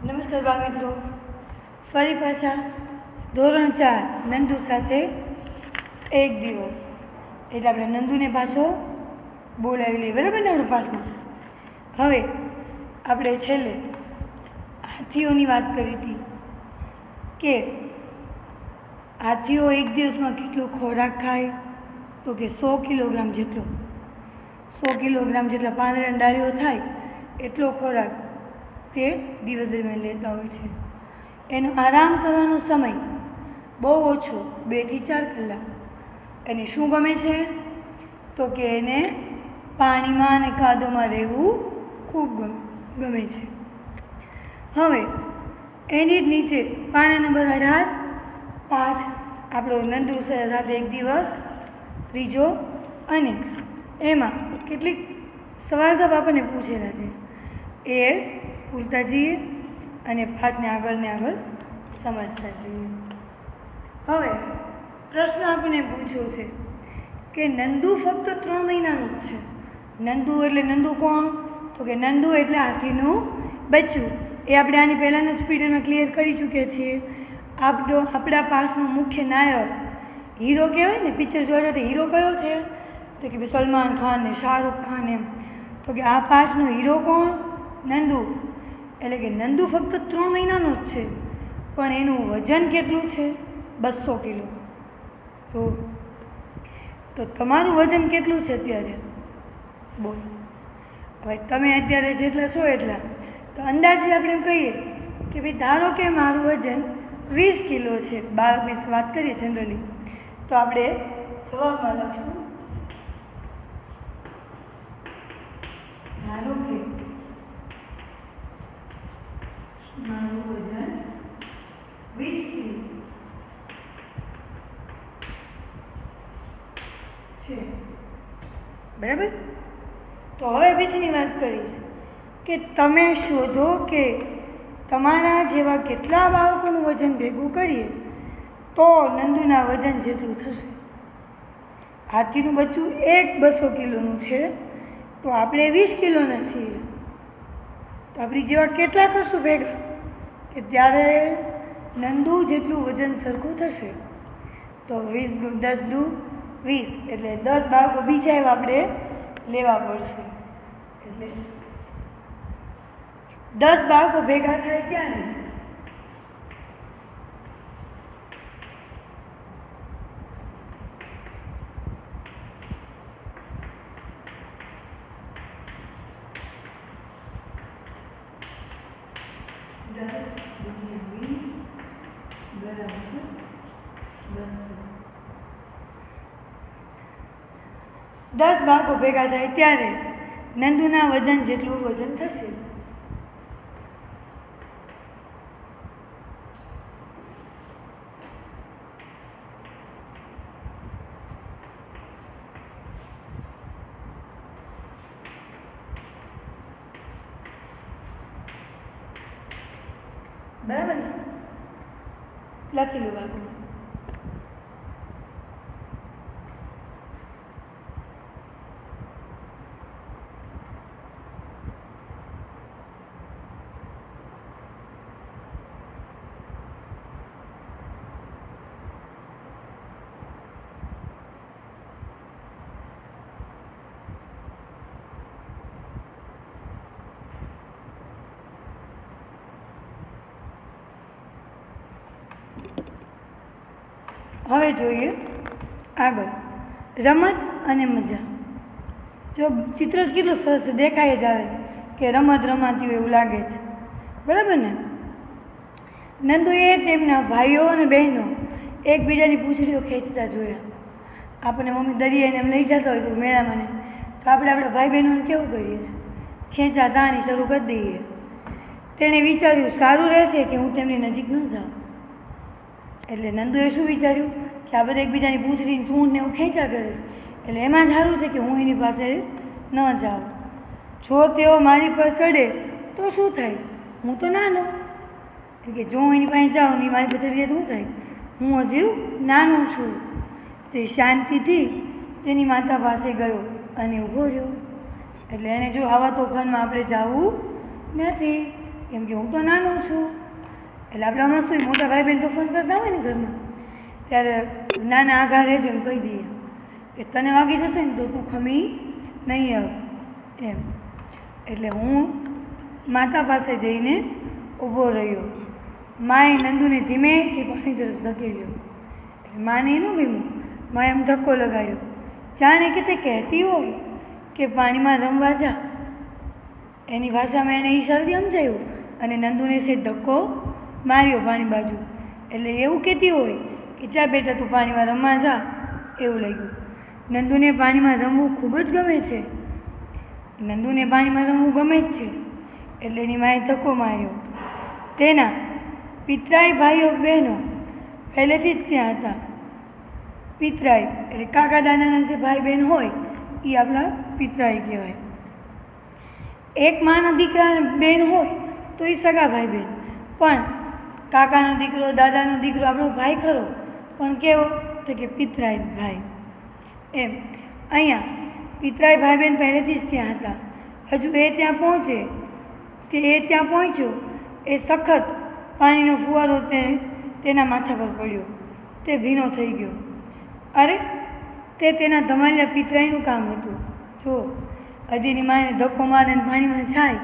નમસ્કાર બાળ મિત્રો, ફરી પાછા ધોરણ 4 નંદુ સાથે એક દિવસ. એટલે આપણે નંદુને પાછો બોલાવી લઈએ, બરાબર ને? આપણે પાઠમાં હવે આપણે છેલ્લે હાથીઓની વાત કરી હતી કે હાથીઓ એક દિવસમાં કેટલો ખોરાક ખાય, તો કે 100 કિલોગ્રામ જેટલો. 100 કિલોગ્રામ જેટલા પાંદડા અને ડાળીઓ થાય એટલો ખોરાક તે દિવસ દરમિયાન લેતા હોય છે. એનો આરામ કરવાનો સમય બહુ ઓછો, 2 થી 4 કલાક. એને શું ગમે છે? તો કે એને પાણીમાં અને કાદવમાં રહેવું ખૂબ ગમે છે. હવે એની જ નીચે પાના નંબર 18 પાઠ આપણો નંદુ સાથે એક દિવસ ત્રીજો, અને એમાં કેટલીક સવાલ જવાબ આપણને પૂછેલા છે એ પૂછતા જઈએ અને પાઠને આગળ સમજતા જઈએ. હવે પ્રશ્ન આપણને પૂછ્યો છે કે નંદુ ફક્ત 3 મહિનાનું જ છે. નંદુ એટલે નંદુ કોણ? તો કે નંદુ એટલે હાથીનું બચ્ચું. એ આપણે આની પહેલાંના જ પીરિયડમાં ક્લિયર કરી ચૂક્યા છીએ. આપણા પાઠનો મુખ્ય નાયક હીરો કહેવાય ને, પિક્ચર જોવા જાય તો હીરો કયો છે? તો કે સલમાન ખાન ને શાહરૂખ ખાન એમ. તો કે આ પાઠનો હીરો કોણ? નંદુ. એટલે કે નંદુ ફક્ત 3 મહિનાનો જ છે, પણ એનું વજન કેટલું છે? 200 કિલો. તો તમારું વજન કેટલું છે અત્યારે? બોલો. હવે તમે અત્યારે જેટલા છો એટલા, તો અંદાજે આપણે એમ કહીએ કે ભાઈ ધારો કે મારું વજન 20 કિલો છે. બાળકની વાત કરીએ જનરલી, તો આપણે જવાબમાં લખશું ધારો કે મારું વજન 20 કિલો છે, બરાબર? તો હવે પછીની વાત કરીશ કે તમે શોધો કે તમારા જેવા કેટલા બાળકોનું વજન ભેગું કરીએ તો નંદુના વજન જેટલું થશે. હાથીનું બચ્ચું 200 કિલોનું છે, તો આપણે 20 કિલોના છીએ. તો આપણી જેવા કેટલા કરશું ભેગા કે ત્યારે નંદુ જેટલું વજન સરખું થશે. તો 20 10 દુ 20, એટલે 10 બાળકો બીજા એવા આપણે લેવા પડશે. એટલે 10 બાળકો ભેગા થાય ત્યારે દસ બાળકો ભેગા થાય ત્યારે નંદુના વજન જેટલું વજન થશે. બરાબર ને? લખી લો બાળકો. હવે જોઈએ આગળ રમત અને મજા. જો ચિત્ર જ કેટલું સરસ દેખાય જ આવે છે કે રમત રમાતી હોય એવું લાગે છે, બરાબર ને? નંદુએ તેમના ભાઈઓ અને બહેનો એકબીજાની પૂંછડીઓ ખેંચતા જોયા. આપણને મમ્મી દરિયાને એમ લઈ જતા હોય મેળામાં ને, તો આપણે આપણા ભાઈ બહેનોને કેવું કરીએ છીએ? ખેંચા તાણી શરૂ કરી દઈએ. તેણે વિચાર્યું સારું રહેશે કે હું તેમની નજીક ન જાઉં. એટલે નંદુએ શું વિચાર્યું કે આ બધા એકબીજાની પૂંછડીને સૂંઢને એવું ખેંચા કરે છે, એટલે એમાં જ સારું છે કે હું એની પાસે ન જાઉં. જો તેઓ મારી પર ચડે તો શું થાય? હું તો નાનો. એટલે કે જો હું એની પાસે જાઉં ને મારી પર ચડી જાય તો શું થાય? હું હજી નાનો છું. તે શાંતિથી તેની માતા પાસે ગયો અને ઊભો રહ્યો. એટલે એને જો આવા તોફાનમાં આપણે જવું નથી, કેમ કે હું તો નાનો છું. એટલે આપણે આમાં શું મોટા ભાઈ બહેન તો ફોન કરતા હોય ને ઘરમાં, ત્યારે નાના આઘા રહેજો એમ કહી દઈએ કે તને વાગી જશે ને તો તું ખમી નહીં આવ એમ. એટલે હું માતા પાસે જઈને ઊભો રહ્યો. માએ નંદુને ધીમેથી પાણી તરફ ધકેલ્યો. એટલે માને ન ગમ્યું. માએ એમ ધક્કો લગાડ્યો, જાણે કે તે કહેતી હોય કે પાણીમાં રમવા જા. એની ભાષામાં એણે ઈશારથી સમજાયું અને નંદુને સે ધક્કો માર્યો પાણી બાજુ. એટલે એવું કહેતી હોય કે જા બેટા તું પાણીમાં રમવા જા, એવું લાગ્યું. નંદુને પાણીમાં રમવું ખૂબ જ ગમે છે. નંદુને પાણીમાં રમવું ગમે જ છે. એટલે એની માએ ધક્કો માર્યો. તેના પિતરાઈ ભાઈઓ બહેનો પહેલેથી જ ત્યાં હતા. પિતરાઈ એટલે કાકા દાદાના જે ભાઈ બહેન હોય એ આપણા પિતરાઈ કહેવાય. એક માના દીકરા બહેન હોય તો એ સગા ભાઈ બહેન, પણ કાકાનો દીકરો દાદાનો દીકરો આપણો ભાઈ ખરો, પણ કેવો તો કે પિતરાઈ ભાઈ એમ. અહીંયા પિતરાઈ ભાઈ બહેન પહેલેથી જ ત્યાં હતા. હજુ એ ત્યાં પહોંચ્યો એ સખત પાણીનો ફુવારો તેના માથા પર પડ્યો. તે ભીનો થઈ ગયો. અરે તે તેના ધમાલિયા પિતરાઈનું કામ હતું. જો હજીની માને ધક્કો મારે પાણીમાં જાય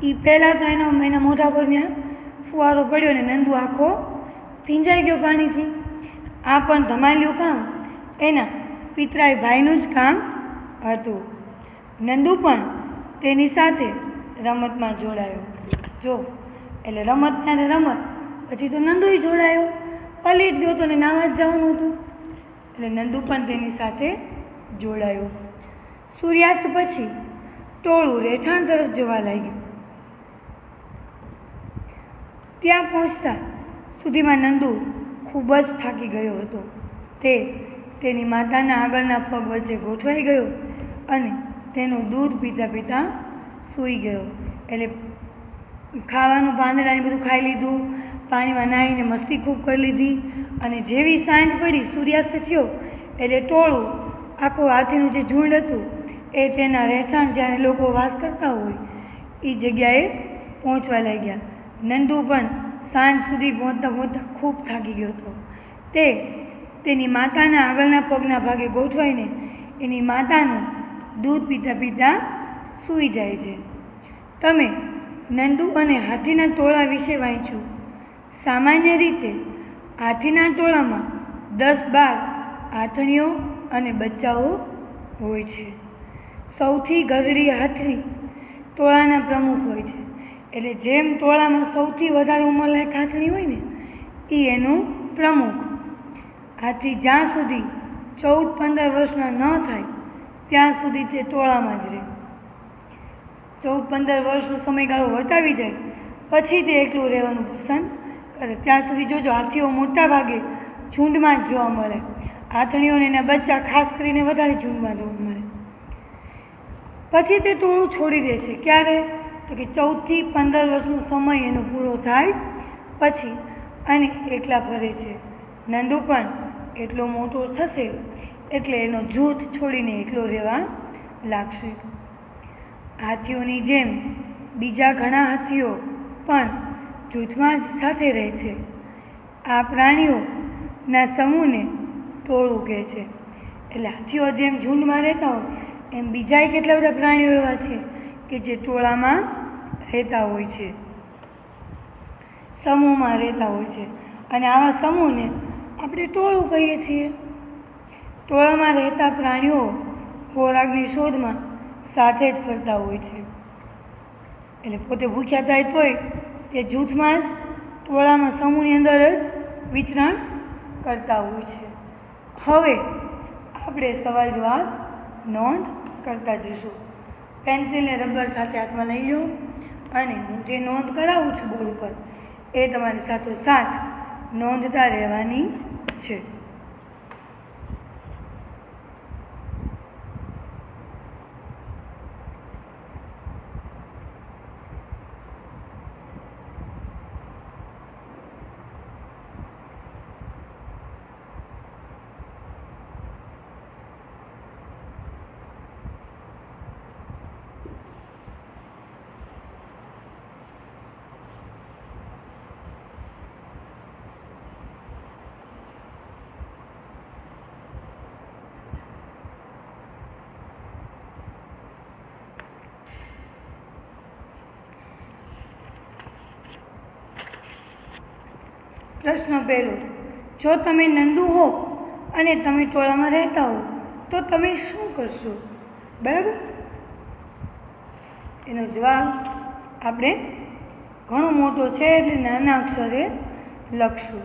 એ પહેલાં તો એના મોઢા પર ત્યાં ફુવારો પડ્યો ને નંદુ આખો ભીંજાઈ ગયો પાણીથી. આ પણ ધમાલિયું કામ એના પિતરાઈ ભાઈનું જ કામ હતું. નંદુ પણ તેની સાથે રમતમાં જોડાયો. જો એટલે રમત ત્યારે રમત, પછી તો નંદુય જોડાયો. પલી જ ગયો તો ને નાવા જ જવાનું હતું. એટલે નંદુ પણ તેની સાથે જોડાયો. સૂર્યાસ્ત પછી ટોળું રહેઠાણ તરફ જવા લાગ્યું. ત્યાં પહોંચતા સુધીમાં નંદુ ખૂબ જ થાકી ગયો હતો. તે તેની માતાના આગળના પગ વચ્ચે ગોઠવાઈ ગયો અને તેનું દૂધ પીતા પીતા સૂઈ ગયો. એટલે ખાવાનું પાંદડાને બધું ખાઈ લીધું, પાણીમાં નાહીને મસ્તી ખૂબ કરી લીધી. અને જેવી સાંજ પડી, સૂર્યાસ્ત થયો એટલે ટોળું આખું હાથીનું જે ઝુંડ હતું એ તેના રહેઠાણ જ્યારે લોકો વાસ કરતા હોય એ જગ્યાએ પહોંચવા લાગ્યા. નંદુ પણ સાંજ સુધી પહોંચતા પહોંચતા ખૂબ થાકી ગયો હતો. તે તેની માતાના આગળના પગના ભાગે ગોઠવાઈને એની માતાનું દૂધ પીતા પીતા સૂઈ જાય છે. તમે નંદુ અને હાથીના ટોળા વિશે વાંચ્યું. સામાન્ય રીતે હાથીના ટોળામાં 10-12 આથણીઓ અને બચ્ચાઓ હોય છે. સૌથી ઘરડી હાથણી ટોળાના પ્રમુખ હોય છે. એટલે જેમ ટોળામાં સૌથી વધારે ઉંમરલાયક હાથણી હોય ને એ એનું પ્રમુખ. હાથી જ્યાં સુધી 14-15 વર્ષના ન થાય ત્યાં સુધી તે ટોળામાં જ રહે. 14-15 વર્ષનો સમયગાળો વટાવી જાય પછી તે એકલું રહેવાનું પસંદ કરે. ત્યાં સુધી જોજો હાથીઓ મોટા ભાગે ઝૂંડમાં જ જોવા મળે. હાથણીઓને એના બચ્ચા ખાસ કરીને વધારે ઝૂંડમાં જોવા મળે. પછી તે ટોળું છોડી દે છે. ક્યારે? તો કે 14 થી 15 વર્ષનો સમય એનો પૂરો થાય પછી, અને એકલા ફરે છે. નંદુ પણ એટલો મોટો થશે એટલે એનો જૂથ છોડીને એકલો રહેવા લાગશે. હાથીઓની જેમ બીજા ઘણા હાથીઓ પણ જૂથમાં જ સાથે રહે છે. આ પ્રાણીઓના સમૂહને ટોળું કહે છે. એટલે હાથીઓ જેમ ઝુંડમાં રહેતા હોય એમ બીજાય કેટલા બધા પ્રાણીઓ એવા છે કે જે ટોળામાં રહેતા હોય છે, સમૂહમાં રહેતા હોય છે. અને આવા સમૂહને આપણે ટોળું કહીએ છીએ. ટોળામાં રહેતા પ્રાણીઓ ખોરાકની શોધમાં સાથે જ ફરતા હોય છે. એટલે પોતે ભૂખ્યા થાય તોય તે જૂથમાં જ ટોળામાં સમૂહની અંદર જ વિચરણ કરતા હોય છે. હવે આપણે સવાલ જવાબ નોંધ કરતા જઈશું. પેન્સિલને રબર સાથે હાથમાં લઈ લો અને હું જે નોંધ કરાવું છું બોર્ડ ઉપર એ તમારી સાથોસાથ નોંધતા રહેવાની છે. પ્રશ્ન પહેલો, જો તમે નંદુ હો અને તમે ટોળામાં રહેતા હો તો તમે શું કરશો? બરાબર. એનો જવાબ આપણે ઘણો મોટો છે એટલે નાના અક્ષરે લખશું.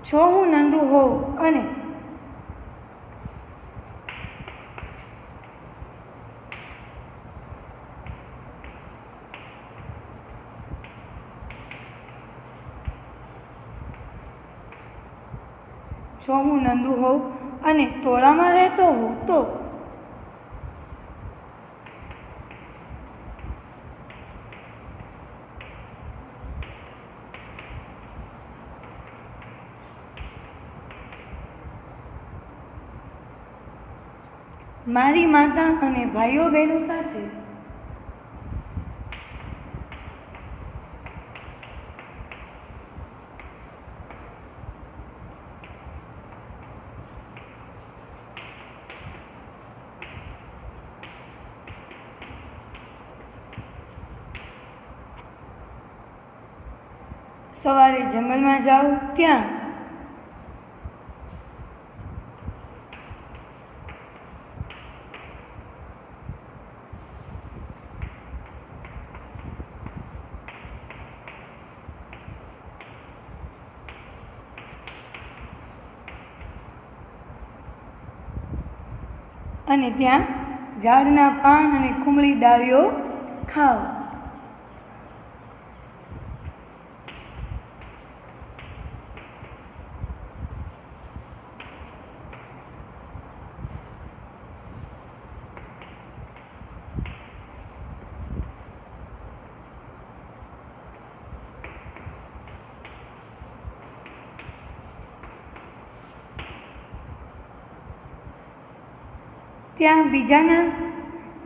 જો હું નંદુ હોઉં અને ટોળામાં રહેતો હોઉં તો મારી માતા અને ભાઈઓ બહેનો સાથે સવારે જંગલમાં જાઉં ત્યાં અને ત્યાં ઝાડના પાન અને કુમળી ડાળીઓ ખાવ.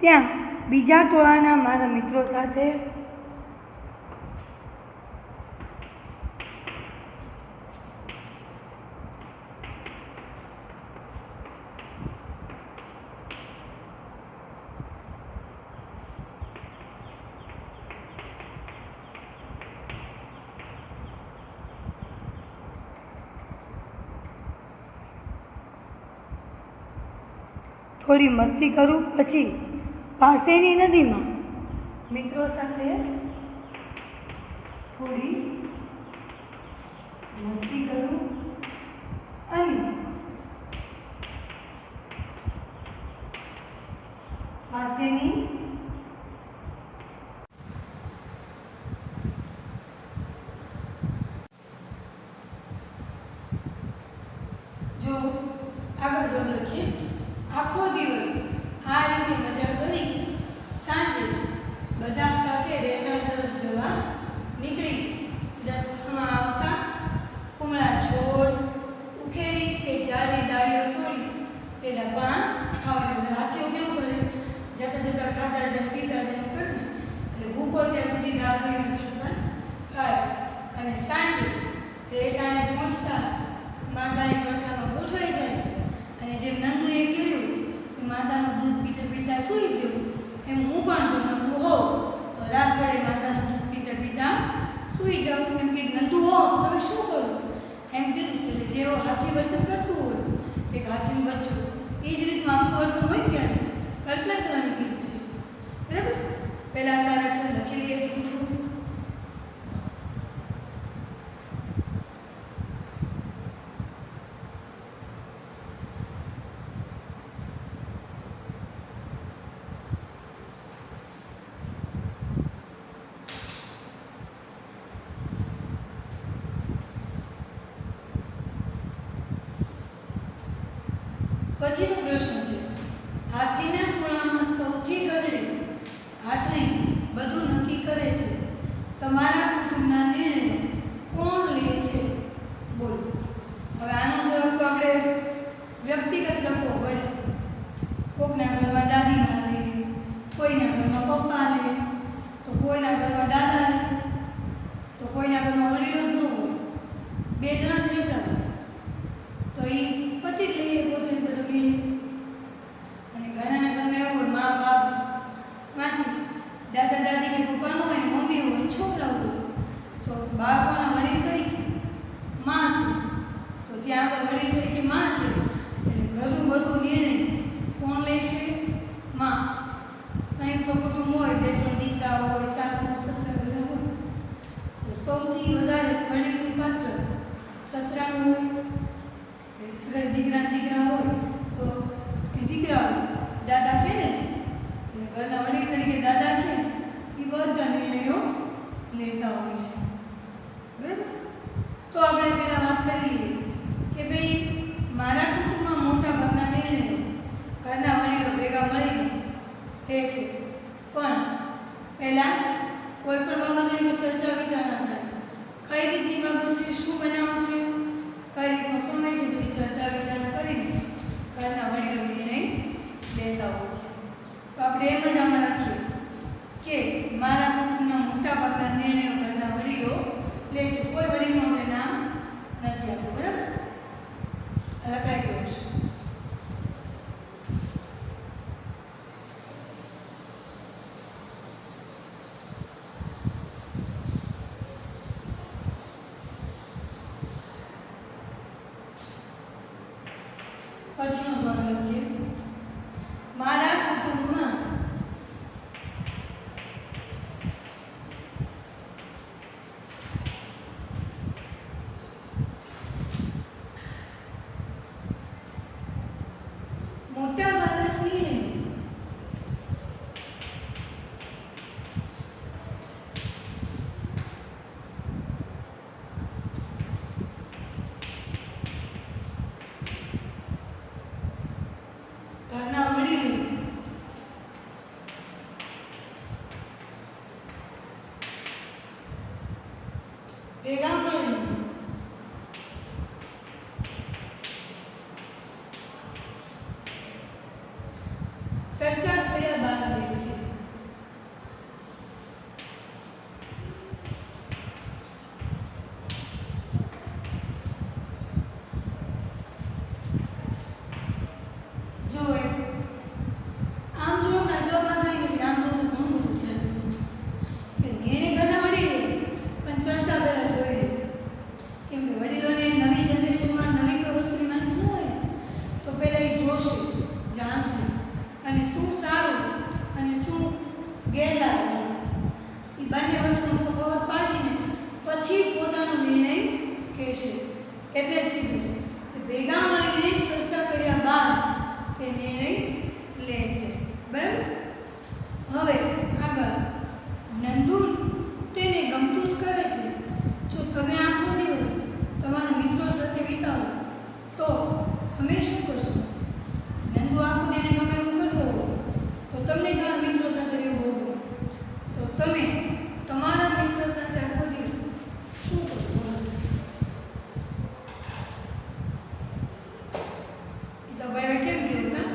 ત્યાં બીજા ટોળાના મારા મિત્રો સાથે થોડી મસ્તી કરું, પછી પાસેની નદીમાં મિત્રો સાથે થોડી મસ્તી કરું અને પાસેની જો આગળ જવાબ લખીએ. આખો દિવસ આ રીતે મજા કરી સાંજે બધા સાથે રહેઠાણ તરફ જવા નીકળી. રસ્તામાં આવતા કુમળા છોડ ઉખેરી કે ઝાડની ડાળીઓ તોડી તેના પાન ખાવાના. હાથીઓ કેવું કરે, જતા જતા ખાતા જાય પીતા જાય કરે ને, એટલે ભૂખો ત્યાં સુધી ડાળીઓનું જમવાનું ખાય. અને સાંજે રહેઠાણે પહોંચતા માતાની પડખામાં ગોઠવાઈ જાય. અને જેમ નંદુએ કર્યું કે માતાનું દૂધ પીતા પીતા સૂઈ ગયો, એમ હું પણ જો નંદુ હોઉં તો રાત પડે માતાનું દૂધ પીતા પીતા સૂઈ જાઉં. એમ કે નંદુ હો તો તમે શું કરો એમ કીધું છે. એટલે જેવો હાથી વર્તન કરતું હોય એક હાથીનું બચ્ચું, એ જ રીતનું આમનું વર્તન હોય ત્યારે કલ્પના કરવાની કીધું છે. બરાબર. પહેલાં સારા અક્ષર લખી લઈએ. પછીનો પ્રશ્ન છે, હાથીના ટોળામાં સૌથી ઘરડી હાથને બધું નક્કી કરે છે. તમારા કુટુંબના નિર્ણયો કોણ લે છે? બોલો. હવે આનો જવાબ તો આપણે વ્યક્તિગત લખવો પડે. કોઈના ઘરમાં દાદીમાં લે, કોઈના ઘરમાં પપ્પા લે, તો કોઈના ઘરમાં દાદા લે, તો કોઈના ઘરમાં વડીલો જ ન હોય, બે જણા જ રહેતા હોય, તો એ પતિ જ લઈએ પોતે બધો નિર્ણય. ત્યાં આગળ વડીલ તરીકે માં છે, એટલે ઘરનું બધું નિર્ણય કોણ લેશે? માં. સંયુક્ત કુટુંબ હોય, 2-3 દીકરા હોય, સાસુ સસરા બધા હોય, તો સૌથી વધારે વડીલનું પાત્ર સસરાનું હોય. અગર દીકરા હોય તો એ દીકરા દાદા કહે ને, એટલે ઘરના વડીલ તરીકે દાદા છે એ બધા નિર્ણયો લેતા હોય છે. બરાબર? તો આપણે પહેલાં વાત કરી લઈએ કે ભાઈ મારા કુટુંબમાં મોટા ભાગના નિર્ણયો ઘરના વડીલો ભેગા મળીને લે છે, પણ પહેલાં કોઈ પણ બાબતની ચર્ચા વિચારણા થાય. કઈ રીતની બાબત છે, શું બનાવવું છે, કઈ રીતનો સમય છે, બધી ચર્ચા વિચારણા કરીને ઘરના વડીલો નિર્ણય લેતા હોય છે. તો આપણે એમ જ આમાં રાખીએ કે મારા કુટુંબના મોટા ભાગના નિર્ણયો ઘરના વડીલો લે છે. કોઈ વડીલનું આપણે નામ નથી આપ્યું. બરાબર? લખાઈ ગયું છે. પછીનો જવાબ લખીએ. મારા કુટુંબમાં મોટા ભાગના નિર્ણયો ઘરના વડીલો ભેગા મળીને ચર્ચા કર્યા બાદ લે છે. જો આમ જો નજરમાં થાય નથી, આમ જો તો ઘણું બધું છે કે નિર્ણય ઘરના વડીલ લે છે, પણ ચર્ચા પહેલા જોઈ લે. કેમ કે વડીલોને નવી જનરેશનમાં નવી કોઈ વસ્તુની માહિતી ન હોય તો પહેલાં એ જોશે, જાણશે, અને શું સારું અને શું ગેરલાભ એ બંને વસ્તુનો તફાવત પાડીને પછી પોતાનો નિર્ણય કહેશે. એટલે જ કીધું છે કે ભેગા મળીને ચર્ચા કર્યા બાદ તે નિર્ણય લે છે. બરાબર? હવે આગળ નંદુ તેને ગમતું જ કરે છે. જો તમે આખો દિવસ તમારા મિત્રો સાથે વિતાવો તો તમે શું કરશો? નંદુ આખો તેને ગમે એવું કરતો હોય તો તમને તમારા મિત્રો સાથે રહેવું બહુ ગમે, તો તમે તમારા મિત્રો સાથે આખો દિવસ શું કરશો? એ તો ભાઈ કેમ કેવું ના,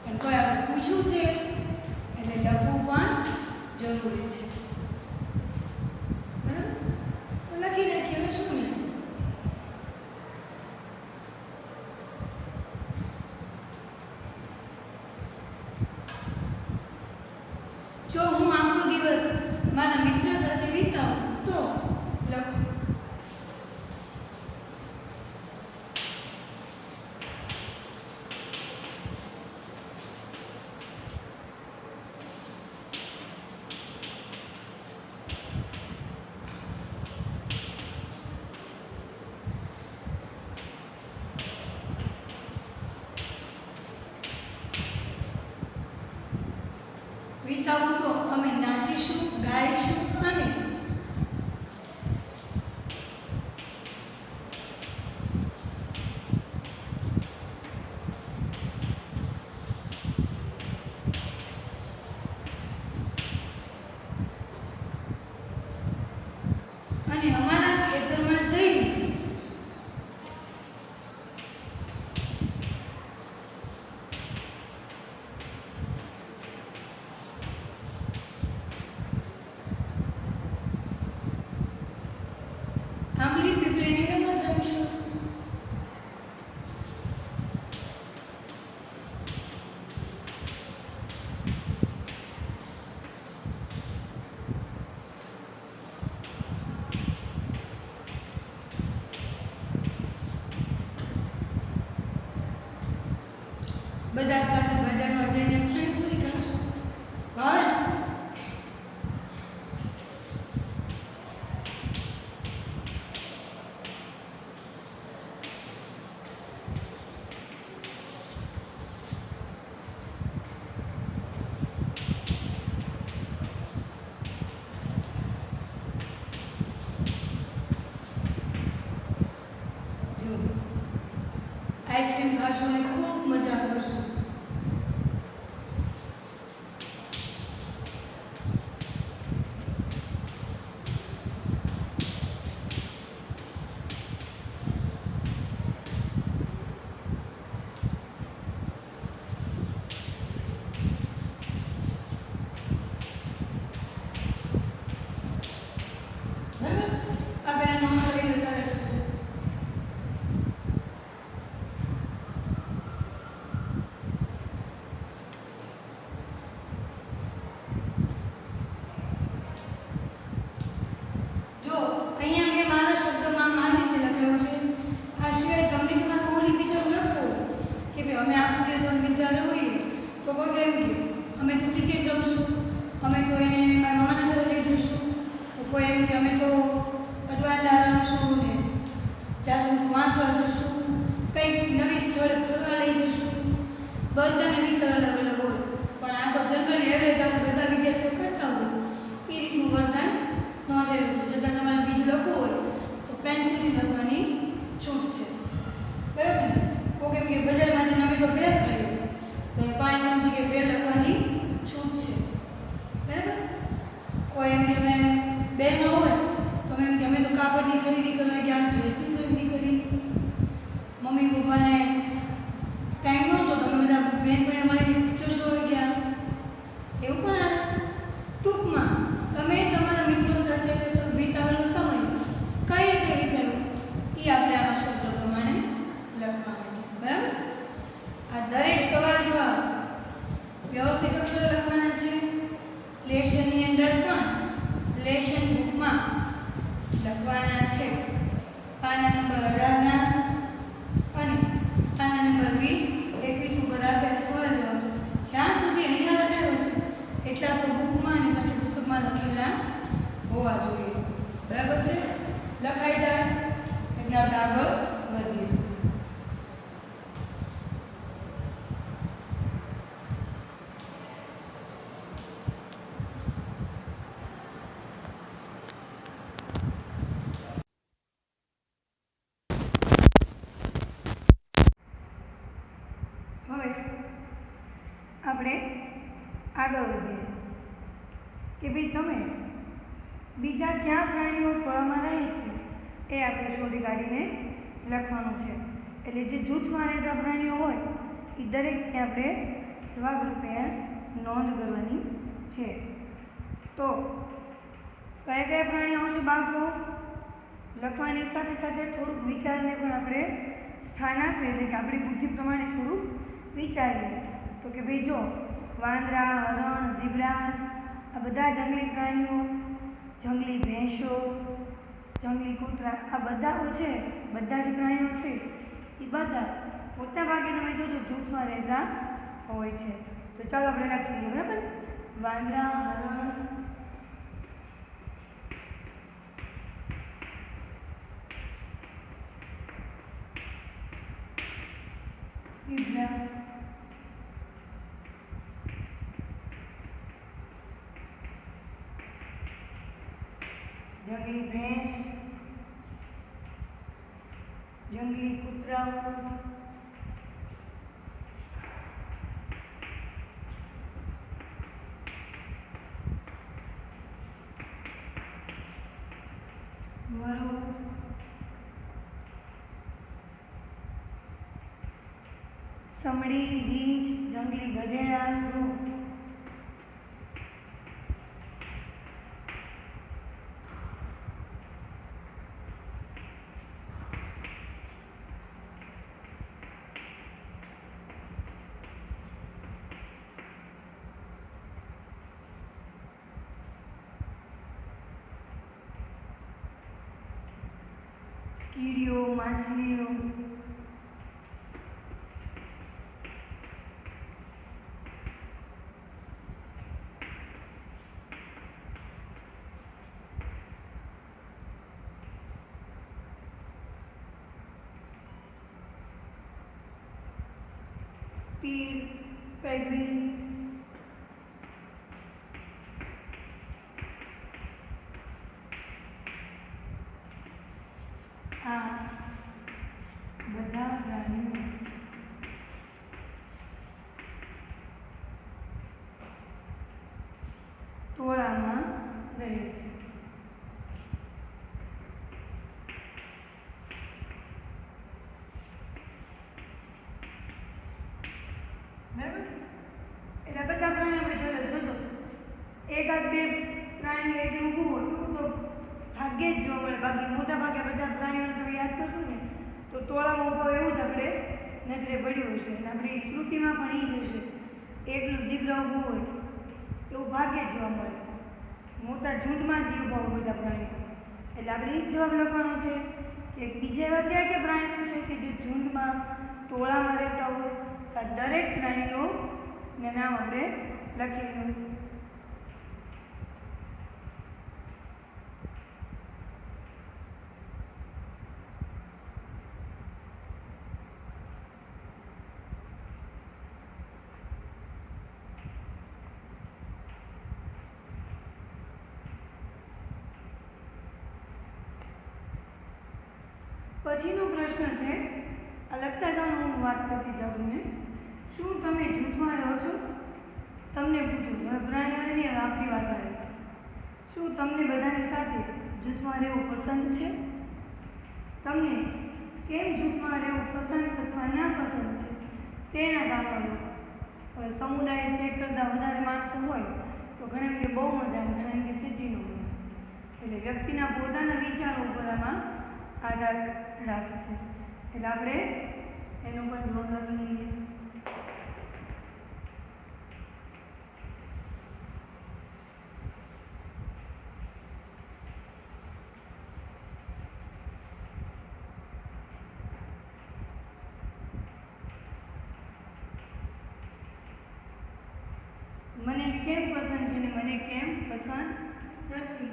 પણ કોઈ આપણે પૂછ્યું છે એટલે લખવું પણ જરૂરી છે. બરાબર? તો લખી નાખીએ. હવે શું નહીં, જો હું આખો દિવસ મારા મિત્ર સાથે વિતાવું તો લખું. વિતાવું તો અમે નાચીશું, ગાઈશું અને અમારા ખેતરમાં જઈને આંબલી પીપળીની રમત રમીશું. બધા સાથે બજારમાં જઈને પાણીપુરી ખાશું. ભાવે? જો આઈસ્ક્રીમ ખાશું અને ખૂબ મજા કરશું. બરાબર? આ પહેલા નોંધ કરી લો સરસ. જો અહીંયા મેં મારા શબ્દમાં મારી રીતે લખ્યું છે. આ સિવાય તમને તમારે બોલી બીજો લખતો હોય કે ભાઈ અમે આખો દિવસ મિત્ર હોઈએ તો કોઈ એમ કે અમે તો ક્રિકેટ રમશું, અમે તો એને મારા મામાના ઘરે લઈ જઈશું, તો કોઈ એમ કે અમે તો અટવાંડા રમશું ને જાજુ વાંચવા જઈશું, કંઈક નવી સ્થળે ફરવા લઈ જઈશું. બધાને વિચાર અલગ અલગ હોય, પણ આ તો જનરલી એવરેજ આપણે બધા વિદ્યાર્થીઓ કરતા હોય એ રીતનું વર્તન નોંધેલું છે. છતાં તમારે બીજું લખવું હોય તો પેન્સિલથી લખવાની છૂટ છે. બરાબર ને? કોઈ એમ કે બજારમાં જઈને અમે તો બેલ ખાઈએ તો એ પાણી જગ્યાએ બેલ લખવાની છૂટ છે. બરાબર? કોઈ એમ કે અમે બહેનો હોય તો એમ કે અમે તો કાપડની ખરીદી કરવા ગયા, ડ્રેસની ખરીદી કરી, મમ્મી પપ્પાને ટાઈમ નહોતો તો અમે બધા બહેનપણીઓ મળીને પિક્ચર જોવા ગયા, એવું પણ આવે. ટૂંકમાં તમે તમારા મિત્રો સાથે વિતાવેલો સમય કઈ રીતે વિતાવ્યો એ આપણે આમાં શબ્દો પ્રમાણે લખવાનું છે. બરાબર? આ દરેક સવાલ જવાબ વ્યવસ્થિત અક્ષર લખવાના છે. લેશનની અંદર પણ લેશન બુકમાં લખવાના છે. પાના નંબર 18ના અને પાના નંબર 20, 21 ઉપર આપેલા સવાલ જવાબ જ્યાં સુધી અહીંયા લખેલો છે એટલા તો બુકમાં અને પાઠ્યપુસ્તકમાં લખેલા હોવા જોઈએ. બરાબર છે? લખાઈ જાય એટલે આપણે આગળ વધીએ. હવે આપણે આગળ વધીએ કે ભાઈ તમે બીજા કયા પ્રાણીઓ ફળમાં રહે છે એ આપણે શોધી કાઢીને લખવાનું છે. એટલે જે જૂથમાં રહેતા પ્રાણીઓ હોય એ દરેકને આપણે જવાબ રૂપે નોંધ કરવાની છે. તો કયા કયા પ્રાણીઓ આવશે બાળકો? લખવાની સાથે સાથે થોડુંક વિચારને પણ આપણે સ્થાન આપીએ, એટલે કે આપણી બુદ્ધિ પ્રમાણે થોડુંક વિચારીએ. તો કે ભાઈ જો વાંદરા, હરણ, ઝીબ્રા આ બધા જંગલી પ્રાણીઓ, જંગલી ભેંસો, જંગલી કૂતરા આ બધાઓ છે, બધા જે પ્રાણીઓ છે એ બધા મોટા ભાગે તમે જોજો જૂથમાં રહેતા હોય છે. તો ચાલો આપણે લખી લઈએ. બરાબર? વાંદરા, હરણ, ઝીબ્રા, જંગલી ભેંસ, જંગલી કૂતરાઓ, વરુ, સમડી, રીંછ, જંગલી ગધેડા, જો કીડીઓ, માછલીઓ, સ્પીડ, પેંગ્વિન, આ બધા પ્રાણીઓ ટોળામાં રહે છે. બરાબર? એટલે બધા પ્રાણીઓ આપણે જોજો એકાદ બે પ્રાણી એટલે ઊભું હોય એવું તો ભાગ્યે જ જોવા મળે. બાકી મોટા ભાગે બધા પ્રાણીઓને તમે યાદ કરશો ને તો ટોળામાં ઊભા હોય એવું જ આપણે નજરે પડ્યું હશે. અને આપણી સ્મૃતિમાં પણ એ જ હશે. એકલું ઝીબ્રા ઊભું હોય એવું ભાગ્યે જ જોવા મળે. મોટા ઝુંડમાં જ ઊભા હોય બધા પ્રાણીઓ. એટલે આપણે એ જ જવાબ લખવાનો છે કે બીજા એવા કયા કયા પ્રાણીઓ છે કે જે ઝુંડમાં ટોળામાં રહેતા હોય. તો આ દરેક પ્રાણીઓના નામ આપણે લખેલું હોય. પછીનો પ્રશ્ન છે, આ લખતા જાઓ હું વાત કરતી જાઉં તમને. શું તમે જૂથમાં રહો છો? તમને પૂછું. હવે પ્રાણીઓની આપણી વાત આવે. શું તમને બધાની સાથે જૂથમાં રહેવું પસંદ છે? તમને કેમ જૂથમાં રહેવું પસંદ અથવા ના પસંદ છે તેના દાખલા લો. હવે સમુદાય એક કરતાં વધારે માણસો હોય તો ઘણા એમ કે બહુ મજા આવે, ઘણા એમ કે સેજી ન હોય. એટલે વ્યક્તિના પોતાના વિચારો ઉપર આમાં આધાર રાખે છે. એટલે આપણે એનો પણ જવાબ લખી લઈએ. મને કેમ પસંદ છે ને મને કેમ પસંદ નથી.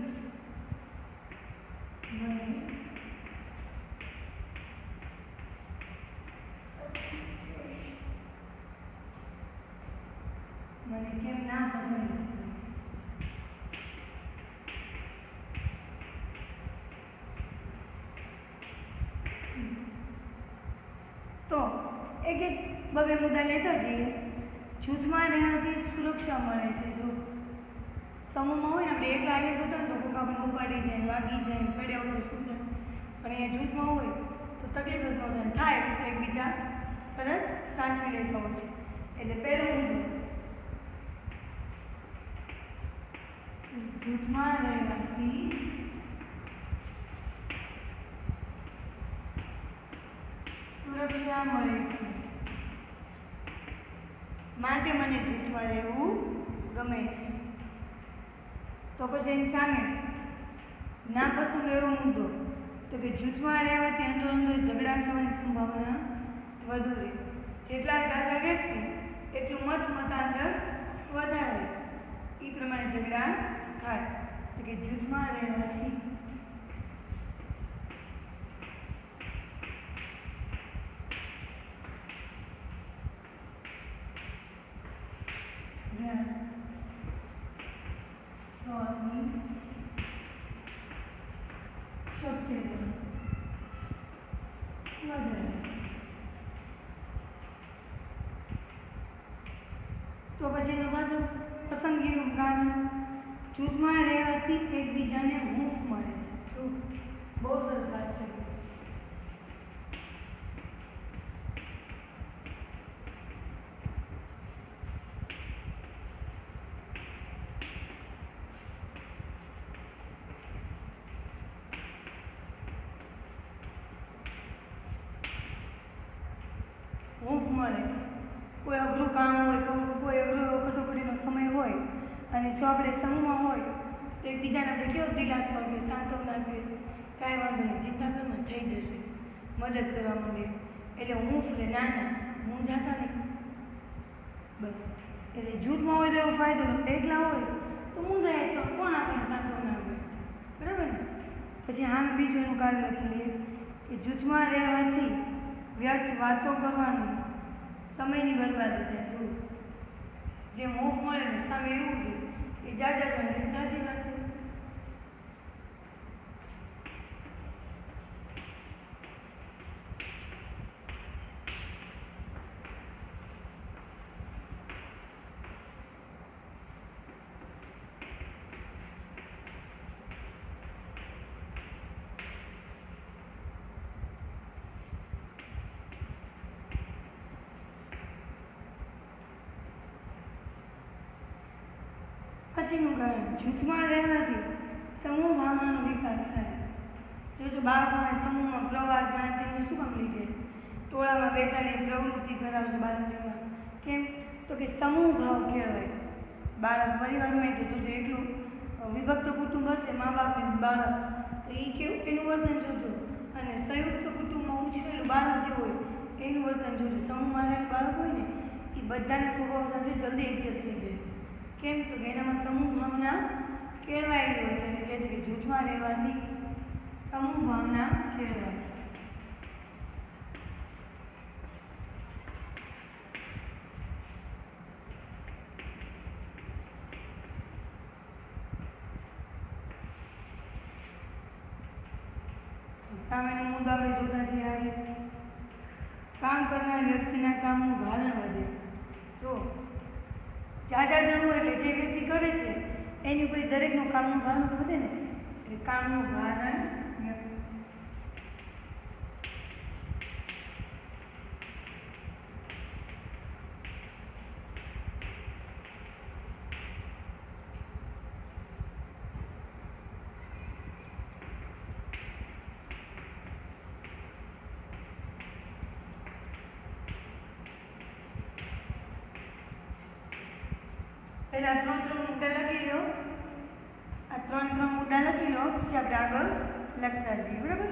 મને કેમ ના પસંદ છે. તો એક એક બે મુદ્દા લેતા જઈએ. જૂથમાં રહેવાથી સુરક્ષા મળે છે. જો સમૂહમાં હોય ને આપણે એકલા આવી જતા ને તો કોઈક આપણે ઉપાડી જાય, વાગી જાય, પડ્યા હોય શું જાય. પણ અહીંયા જૂથમાં હોય તો તકલીફ જ ન થાય. તો એકબીજા તરત સાચવી લેતા હોય છે. એટલે પહેલો મુદ્દો, જૂથમાં રહેવાથી સુરક્ષા મળે છે. માટે મને જૂથમાં રહેવું ગમે છે. તો પછી એની સામે નાપસંદ એવો મુદ્દો તો કે જૂથમાં રહેવાથી અંદર અંદર ઝઘડા થવાની સંભાવના વધુ રહે. જેટલા ઝાઝા વ્યક્તિ એટલું મતાંતર વધારે, એ પ્રમાણે ઝઘડા થાય. તો કે જૂથમાં રહેવાથી તો પછી એનો પાછો પસંદગીનું કારણ જૂથમાં રહેવાથી એકબીજાને હૂંફ મળે છે. જો બહુ સરસ વાત છે. હૂંફ મળે. કોઈ અઘરું કામ હોય તો કોઈ અઘરો કટોકટીનો સમય હોય અને જો આપણે સમૂહમાં હોય તો એકબીજાને આપણે કેવો દિલાસો આપીએ, સાંત્વના આપીએ, કાંઈ વાંધો નહીં, ચિંતા કરવા થઈ જશે, મદદ કરવા માંગે. એટલે હૂંફ લે, ના ના હું જાતા નહીં બસ. એટલે જૂથમાં હોય તો એવો ફાયદો નથી. એકલા હોય તો હું જાય તો કોણ આપણને સાંત્વના આપે, બરાબર ને. પછી આમ બીજું એનું કારણ લખી લઈએ કે જૂથમાં રહેવાથી વ્યર્થ વાતો કરવાનું સમયની બરબાદી થાય. જો જેમ ઓફ મળે ને સામે એવું છે કે જાજા જણ જાજી વાત કરે. પછીનું કારણ જૂથમાં રહેવાથી સમૂહ ભાવનાનો વિકાસ થાય. જો બાળકોને સમૂહમાં પ્રવાસ તેનું શું કામ લઈ જાય, ટોળામાં બેસાડીને પ્રવૃત્તિ કરાવશે બાળકોમાં. કેમ તો કે સમૂહ ભાવ કહેવાય. બાળક પરિવારમાં કે જોજો એટલું વિભક્ત કુટુંબ હશે, મા બાપ ને બાળક, તો એ કેવું એનું વર્તન જોજો. અને સંયુક્ત કુટુંબમાં ઉછરેલું બાળક જે હોય એનું વર્તન જોજો. સમૂહમાં રહેલું બાળક હોય ને એ બધાના સ્વભાવ સાથે જલ્દી એડજસ્ટ થઈ જાય. કેમ તો એનામાં સમૂહ ભાવના કેળવાયેલી હોય છે. એટલે કહે છે કે જૂથમાં રહેવાથી સમૂહ ભાવના કેળવાય. સામેનો મુદ્દો આપણે જોતા છીએ આજે કામ કરનાર વ્યક્તિના કામનું ભારણ વધે. જો જાજા જણ હોય એટલે જે વ્યક્તિ કરે છે એની ઉપર દરેકનું કામનું ભારણ વધે ને, એટલે કામનું ભારણ. પહેલા ત્રણ મુદ્દા લખી લો. આ ત્રણ મુદ્દા લખી લો, પછી આપણે આગળ લખતા જઈએ. બરાબર?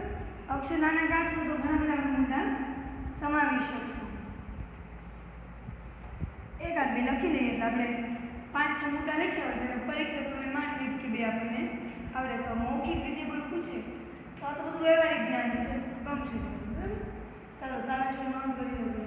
અક્ષર નાના કાઢશું તો ઘણા બધા મુદ્દા સમાવી શકશું. એકાદ બે લખી લઈએ એટલે આપણે 5-6 મુદ્દા લખ્યા હોય એટલે પરીક્ષા સમયમાં 1 કે 2 આપણને આવડે. તો મૌખિક રીતે પણ પૂછે તો આ તો બધું વ્યવહારિક જ્ઞાન છે, કમ છે. બરાબર? ચાલો સારા છો નોંધ કરી લો.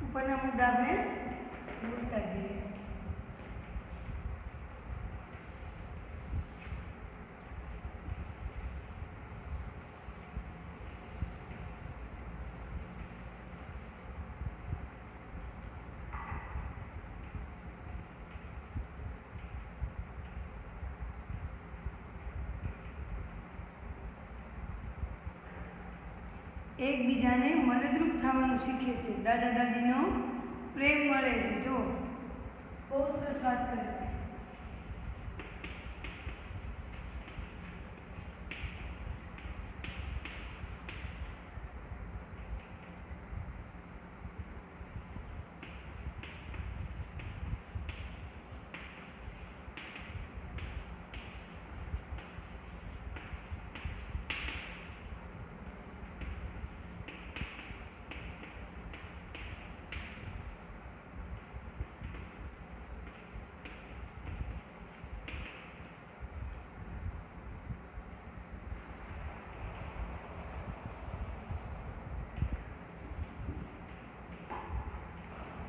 ઉપરના મુદ્દા આપણે પૂછતા જઈએ. એકબીજાને મદદરૂપ થવાનું શીખે છે. દાદા દાદીનો પ્રેમ મળે છે. જો બહુ સરસ વાત કરે.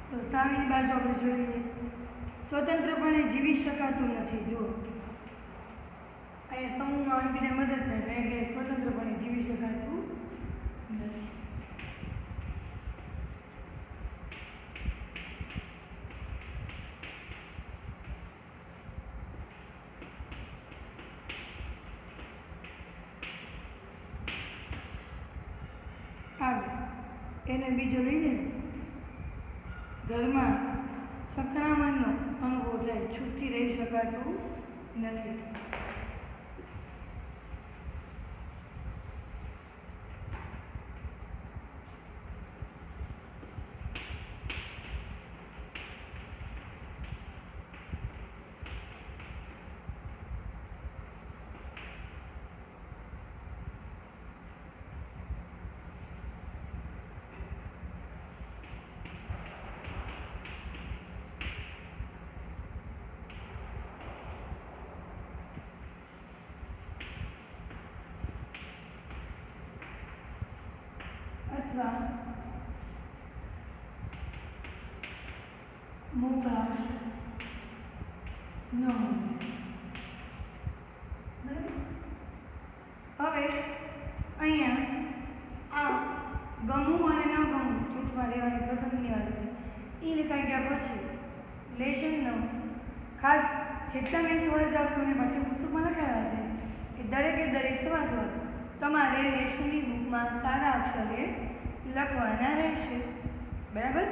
તો સામેની બાજુ આપણે જોઈ લઈએ. સ્વતંત્રપણે જીવી શકાતું નથી. જો અહીંયા સમૂહમાં એકબીજાને મદદ થાય એટલે સ્વતંત્રપણે જીવી શકાતું નથી. એને બીજો લઈએ. ઘરમાં સંકળામણનો અનુભવ થાય, છૂટથી રહી શકાતું નથી. અથવા મોકલાશ ન મળે. હવે અહીંયા આ ગમવું અને ન ગમવું જૂથમાં રહેવાની પસંદગીની વાત કરી એ લખાઈ ગયા પછી લેશન 9 ખાસ જેટલા મેં સવાલ જવાબ તમને પાઠ્યપુસ્તકમાં લખાયા છે એ દરેક સવાલ તમારે લેશનની બુકમાં સારા અક્ષરે લખવાના રહેશે. બરાબર.